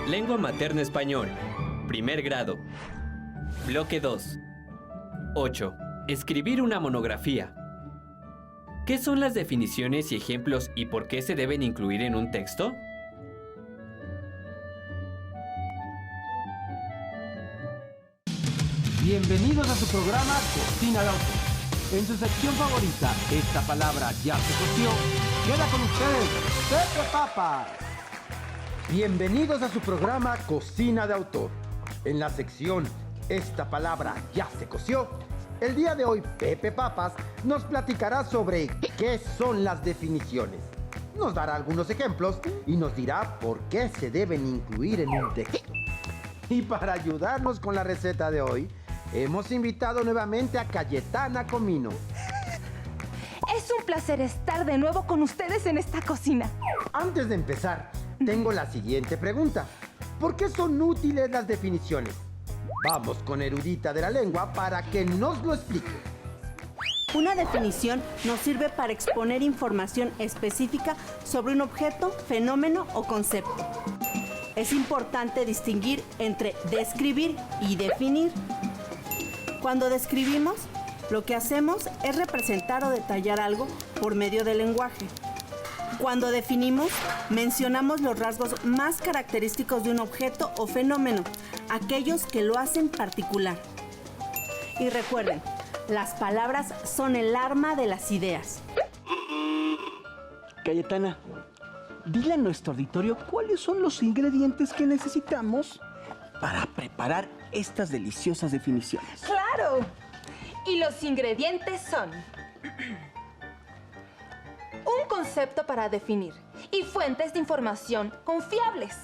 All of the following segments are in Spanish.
Lengua materna español. Primer grado. Bloque 2. 8. Escribir una monografía. ¿Qué son las definiciones y ejemplos y por qué se deben incluir en un texto? Bienvenidos a su programa Cocina de Autor. En su sección favorita, esta palabra ya se coció. Queda con ustedes, Pepe Papas. Bienvenidos a su programa Cocina de Autor. En la sección Esta palabra ya se coció, el día de hoy Pepe Papas nos platicará sobre qué son las definiciones. Nos dará algunos ejemplos y nos dirá por qué se deben incluir en un texto. Y para ayudarnos con la receta de hoy, hemos invitado nuevamente a Cayetana Comino. Es un placer estar de nuevo con ustedes en esta cocina. Antes de empezar, tengo la siguiente pregunta. ¿Por qué son útiles las definiciones? Vamos con Erudita de la Lengua para que nos lo explique. Una definición nos sirve para exponer información específica sobre un objeto, fenómeno o concepto. Es importante distinguir entre describir y definir. Cuando describimos, lo que hacemos es representar o detallar algo por medio del lenguaje. Cuando definimos, mencionamos los rasgos más característicos de un objeto o fenómeno, aquellos que lo hacen particular. Y recuerden, las palabras son el arma de las ideas. Cayetana, dile a nuestro auditorio cuáles son los ingredientes que necesitamos para preparar estas deliciosas definiciones. ¡Claro! Y los ingredientes son un concepto para definir y fuentes de información confiables.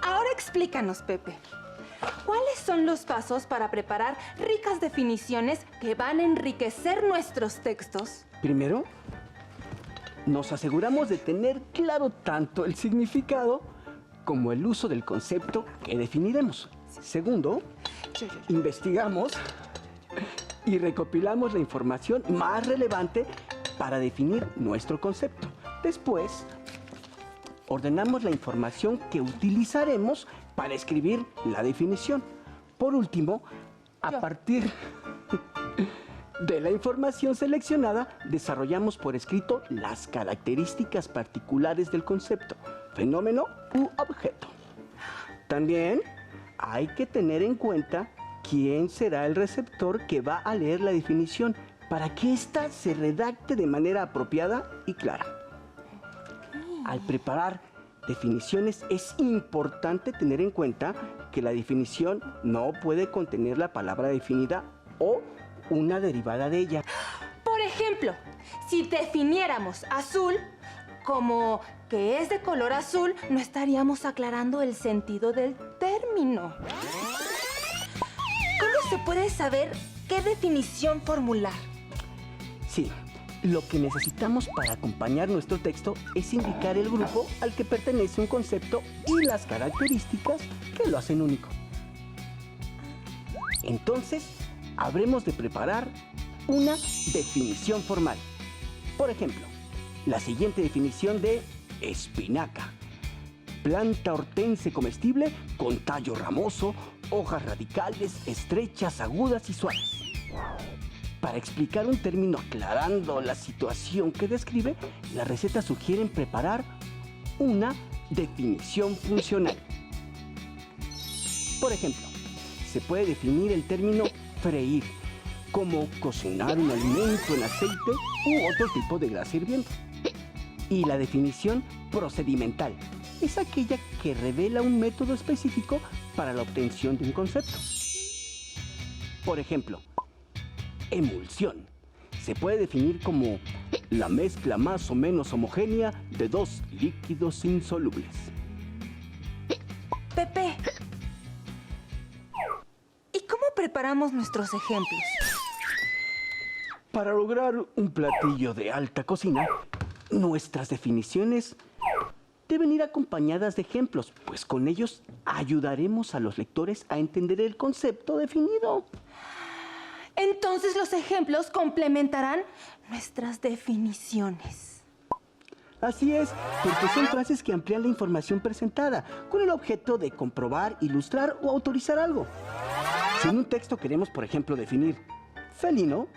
Ahora explícanos, Pepe, ¿cuáles son los pasos para preparar ricas definiciones que van a enriquecer nuestros textos? Primero, nos aseguramos de tener claro tanto el significado como el uso del concepto que definiremos. Segundo, investigamos y recopilamos la información más relevante para definir nuestro concepto. Después, ordenamos la información que utilizaremos para escribir la definición. Por último, a partir de la información seleccionada, desarrollamos por escrito las características particulares del concepto, fenómeno u objeto. También hay que tener en cuenta quién será el receptor que va a leer la definición para que ésta se redacte de manera apropiada y clara. Al preparar definiciones es importante tener en cuenta que la definición no puede contener la palabra definida o una derivada de ella. Por ejemplo, si definiéramos azul como que es de color azul, no estaríamos aclarando el sentido del término. ¿Cómo se puede saber qué definición formular? Sí, lo que necesitamos para acompañar nuestro texto es indicar el grupo al que pertenece un concepto y las características que lo hacen único. Entonces, habremos de preparar una definición formal. Por ejemplo, la siguiente definición de espinaca: planta hortense comestible con tallo ramoso, hojas radicales, estrechas, agudas y suaves. Para explicar un término aclarando la situación que describe, las recetas sugieren preparar una definición funcional. Por ejemplo, se puede definir el término freír como cocinar un alimento en aceite u otro tipo de grasa hirviendo. Y la definición procedimental es aquella que revela un método específico para la obtención de un concepto. Por ejemplo, emulsión se puede definir como la mezcla más o menos homogénea de dos líquidos insolubles. Pepe, ¿y cómo preparamos nuestros ejemplos? Para lograr un platillo de alta cocina, nuestras definiciones deben ir acompañadas de ejemplos, pues con ellos ayudaremos a los lectores a entender el concepto definido. Entonces los ejemplos complementarán nuestras definiciones. Así es, porque son frases que amplían la información presentada, con el objeto de comprobar, ilustrar o autorizar algo. Si en un texto queremos, por ejemplo, definir felino,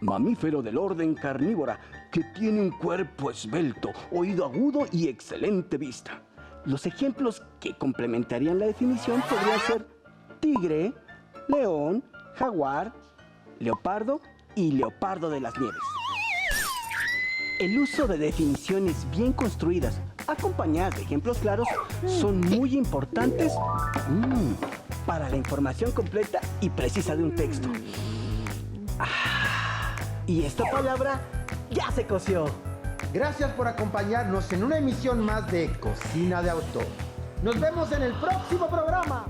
mamífero del orden carnívora, que tiene un cuerpo esbelto, oído agudo y excelente vista. Los ejemplos que complementarían la definición podrían ser tigre, león, jaguar, leopardo y leopardo de las nieves. El uso de definiciones bien construidas, acompañadas de ejemplos claros, son muy importantes para la información completa y precisa de un texto. Y esta palabra ya se coció. Gracias por acompañarnos en una emisión más de Cocina de Autor. Nos vemos en el próximo programa.